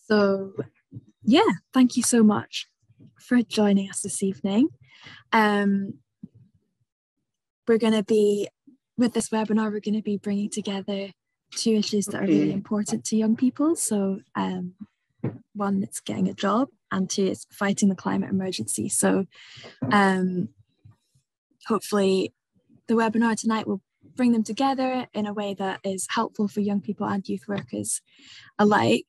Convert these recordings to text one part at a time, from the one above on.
So yeah, thank you so much for joining us this evening. We're going to be, with this webinar, we're going to be bringing together two issues that are really important to young people. So one, it's getting a job, and two, it's fighting the climate emergency. So hopefully the webinar tonight will bring them together in a way that is helpful for young people and youth workers alike.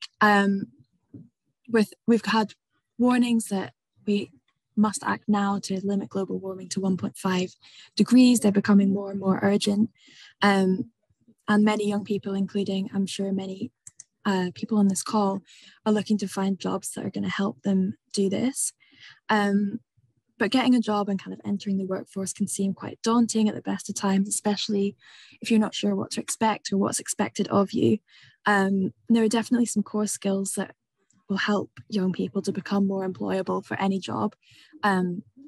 We've had warnings that we must act now to limit global warming to 1.5 degrees. They're becoming more and more urgent. And many young people, including I'm sure many people on this call, are looking to find jobs that are going to help them do this. But getting a job and kind of entering the workforce can seem quite daunting at the best of times, especially if you're not sure what to expect or what's expected of you. There are definitely some core skills that will help young people to become more employable for any job,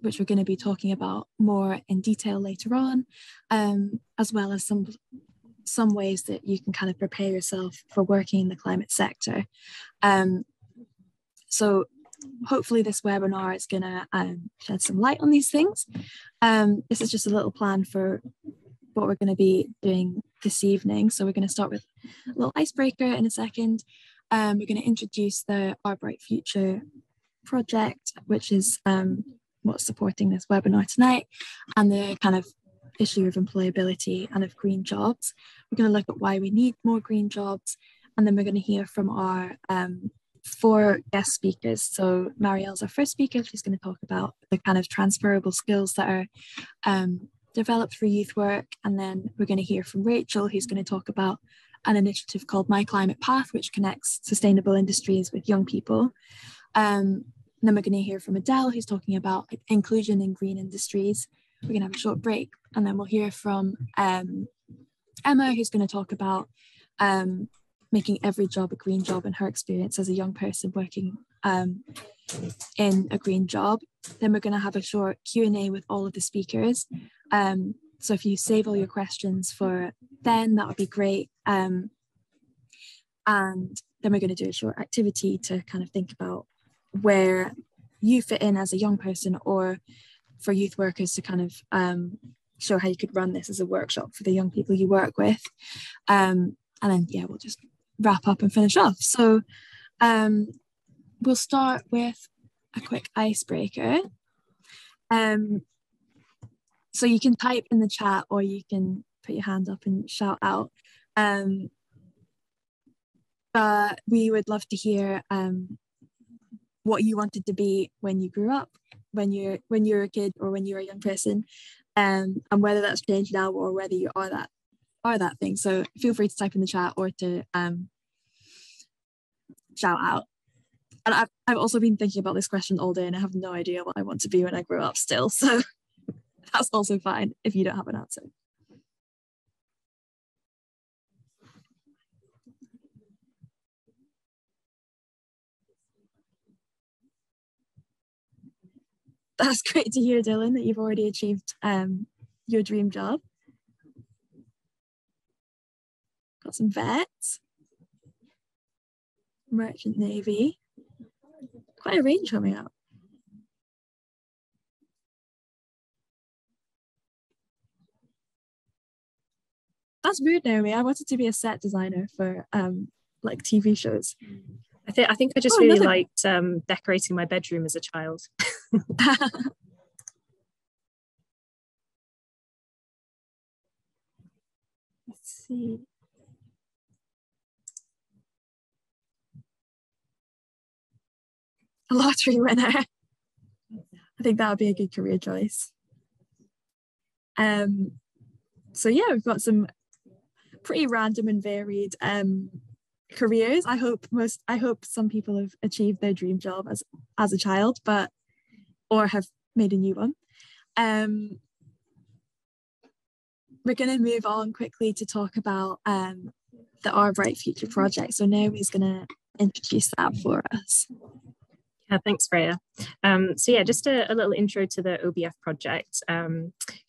which we're going to be talking about more in detail later on, as well as some ways that you can kind of prepare yourself for working in the climate sector. So hopefully this webinar is going to shed some light on these things. This is just a little plan for what we're going to be doing this evening. So we're going to start with a little icebreaker in a second. We're going to introduce the Our Bright Future project, which is what's supporting this webinar tonight, and the kind of issue of employability and of green jobs. We're going to look at why we need more green jobs, and then we're going to hear from our 4 guest speakers. So Marielle's our first speaker. She's going to talk about the kind of transferable skills that are developed for youth work, and then we're going to hear from Rachel, who's going to talk about an initiative called My Climate Path, which connects sustainable industries with young people. And then we're going to hear from Adele, who's talking about inclusion in green industries. We're going to have a short break, and then we'll hear from Emma, who's going to talk about making every job a green job and her experience as a young person working in a green job. Then we're going to have a short Q&A with all of the speakers. So if you save all your questions for then, that would be great. And then we're going to do a short activity to kind of think about where you fit in as a young person, or for youth workers to kind of show how you could run this as a workshop for the young people you work with. And then, yeah, we'll just wrap up and finish off. So we'll start with a quick icebreaker. So you can type in the chat, or you can put your hand up and shout out. But we would love to hear what you wanted to be when you grew up, when you're a kid or when you're a young person, and whether that's changed now or whether you are that thing. So feel free to type in the chat or to shout out. And I've also been thinking about this question all day, and I have no idea what I want to be when I grow up still. So that's also fine if you don't have an answer. That's great to hear, Dylan, that you've already achieved your dream job. Got some vets, merchant navy, quite a range coming up. That's weird, Naomi. I wanted to be a set designer for like TV shows. I think I just really liked decorating my bedroom as a child. Let's see. A lottery winner. I think that would be a good career choice. So yeah, we've got some pretty random and varied careers. I hope some people have achieved their dream job as a child, or have made a new one. We're going to move on quickly to talk about the Our Bright Future project. So Naomi's going to introduce that for us. Thanks, Freya. So yeah, just a little intro to the OBF project,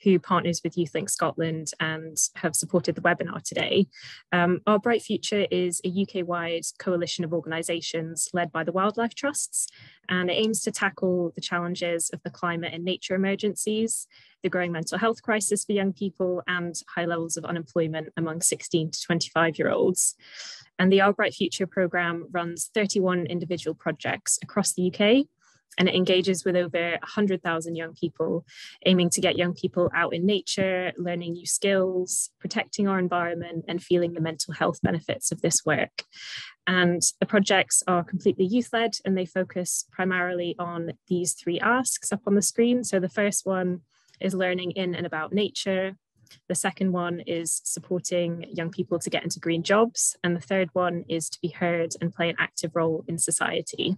who partners with YouthLink Scotland and have supported the webinar today. Our Bright Future is a UK-wide coalition of organisations led by the Wildlife Trusts, and it aims to tackle the challenges of the climate and nature emergencies, the growing mental health crisis for young people, and high levels of unemployment among 16 to 25-year-olds. And the Our Bright Future programme runs 31 individual projects across the UK, and it engages with over 100,000 young people, aiming to get young people out in nature, learning new skills, protecting our environment, and feeling the mental health benefits of this work. And the projects are completely youth-led, and they focus primarily on these 3 asks up on the screen. So the first one is learning in and about nature. The second one is supporting young people to get into green jobs. And the third one is to be heard and play an active role in society.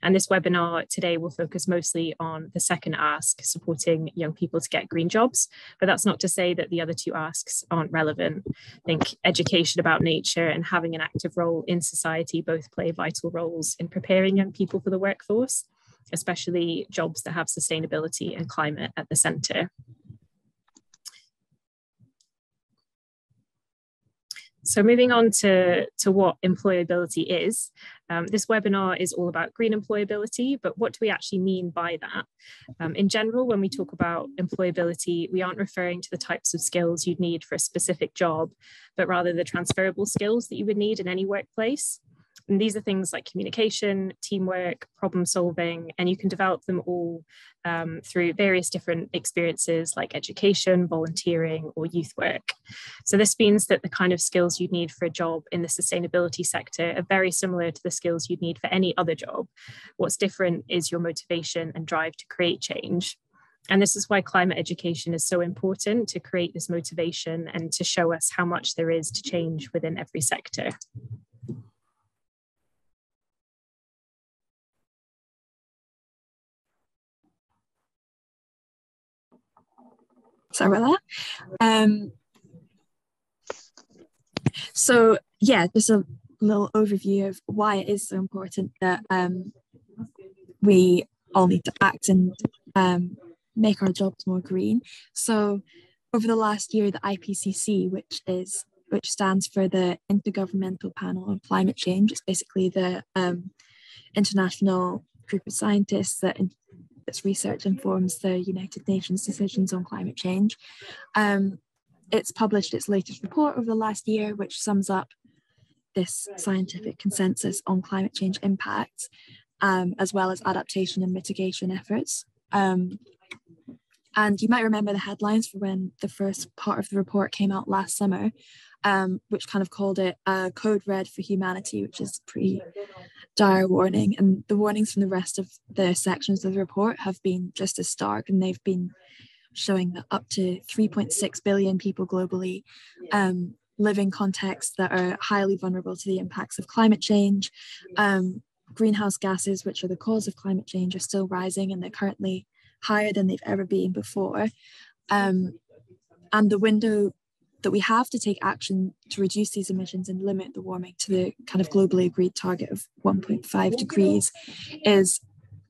And this webinar today will focus mostly on the second ask, supporting young people to get green jobs. But that's not to say that the other 2 asks aren't relevant. I think education about nature and having an active role in society both play vital roles in preparing young people for the workforce, especially jobs that have sustainability and climate at the centre. So moving on to what employability is, this webinar is all about green employability, but what do we actually mean by that? In general, when we talk about employability, we aren't referring to the types of skills you'd need for a specific job, but rather the transferable skills that you would need in any workplace. And these are things like communication, teamwork, problem solving, and you can develop them all through various different experiences like education, volunteering, or youth work. So this means that the kind of skills you'd need for a job in the sustainability sector are very similar to the skills you'd need for any other job. What's different is your motivation and drive to create change. And this is why climate education is so important, to create this motivation and to show us how much there is to change within every sector. Sorry about that. So yeah, just a little overview of why it is so important that we all need to act and make our jobs more green. So over the last year, the IPCC, which stands for the Intergovernmental Panel on Climate Change, it's basically the international group of scientists that its research informs the United Nations decisions on climate change. It's published its latest report over the last year, which sums up this scientific consensus on climate change impacts, as well as adaptation and mitigation efforts. And you might remember the headlines for when the first part of the report came out last summer, which kind of called it Code Red for Humanity, which is a pretty dire warning. And the warnings from the rest of the sections of the report have been just as stark, and they've been showing that up to 3.6 billion people globally live in contexts that are highly vulnerable to the impacts of climate change. Greenhouse gases, which are the cause of climate change, are still rising, and they're currently higher than they've ever been before. And the window that we have to take action to reduce these emissions and limit the warming to the kind of globally agreed target of 1.5 degrees is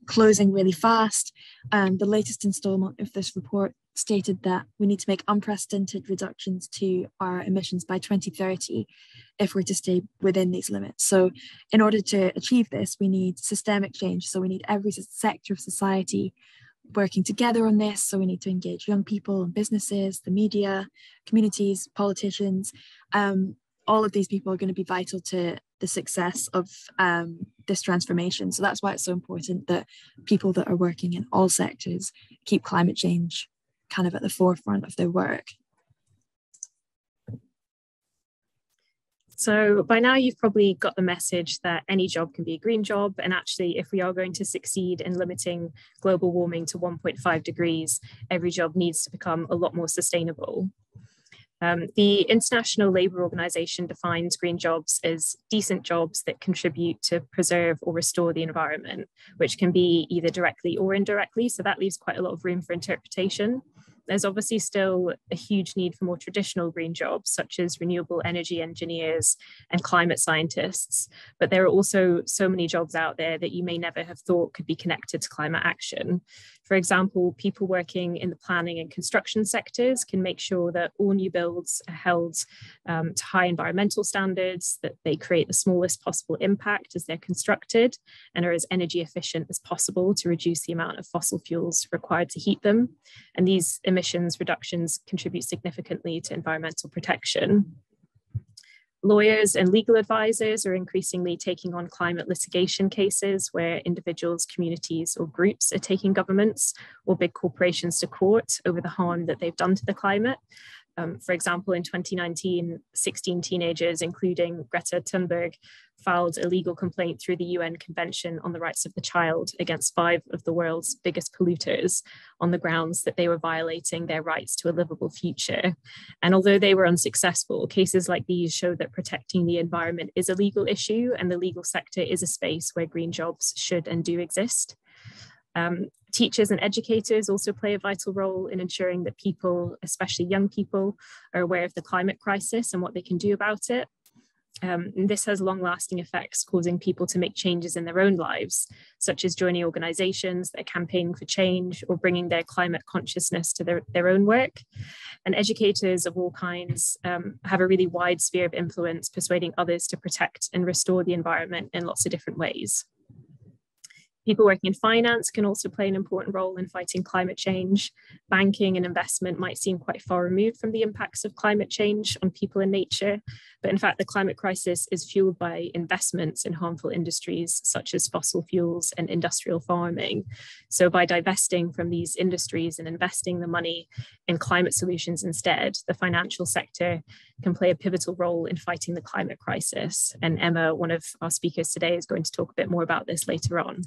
closing really fast. The latest installment of this report stated that we need to make unprecedented reductions to our emissions by 2030 if we're to stay within these limits. So in order to achieve this, we need systemic change. So we need every sector of society working together on this. So we need to engage young people and businesses, the media, communities, politicians. All of these people are going to be vital to the success of this transformation. So that's why it's so important that people that are working in all sectors keep climate change kind of at the forefront of their work. So by now you've probably got the message that any job can be a green job, and actually if we are going to succeed in limiting global warming to 1.5 degrees, every job needs to become a lot more sustainable. The International Labour Organization defines green jobs as decent jobs that contribute to preserve or restore the environment, which can be either directly or indirectly, so that leaves quite a lot of room for interpretation. There's obviously still a huge need for more traditional green jobs, such as renewable energy engineers and climate scientists. But there are also so many jobs out there that you may never have thought could be connected to climate action. For example, people working in the planning and construction sectors can make sure that all new builds are held to high environmental standards, that they create the smallest possible impact as they're constructed, and are as energy efficient as possible to reduce the amount of fossil fuels required to heat them. And these emissions reductions contribute significantly to environmental protection. Lawyers and legal advisors are increasingly taking on climate litigation cases where individuals, communities, or groups are taking governments or big corporations to court over the harm that they've done to the climate. For example, in 2019, 16 teenagers, including Greta Thunberg, filed a legal complaint through the UN Convention on the Rights of the Child against 5 of the world's biggest polluters on the grounds that they were violating their rights to a livable future. And although they were unsuccessful, cases like these show that protecting the environment is a legal issue, and the legal sector is a space where green jobs should and do exist. Teachers and educators also play a vital role in ensuring that people, especially young people, are aware of the climate crisis and what they can do about it. And this has long-lasting effects, causing people to make changes in their own lives, such as joining organisations that are campaigning for change or bringing their climate consciousness to their own work. And educators of all kinds have a really wide sphere of influence, persuading others to protect and restore the environment in lots of different ways. People working in finance can also play an important role in fighting climate change. Banking and investment might seem quite far removed from the impacts of climate change on people and nature, but in fact, the climate crisis is fueled by investments in harmful industries such as fossil fuels and industrial farming. So by divesting from these industries and investing the money in climate solutions instead, the financial sector can play a pivotal role in fighting the climate crisis. And Emma, one of our speakers today, is going to talk a bit more about this later on.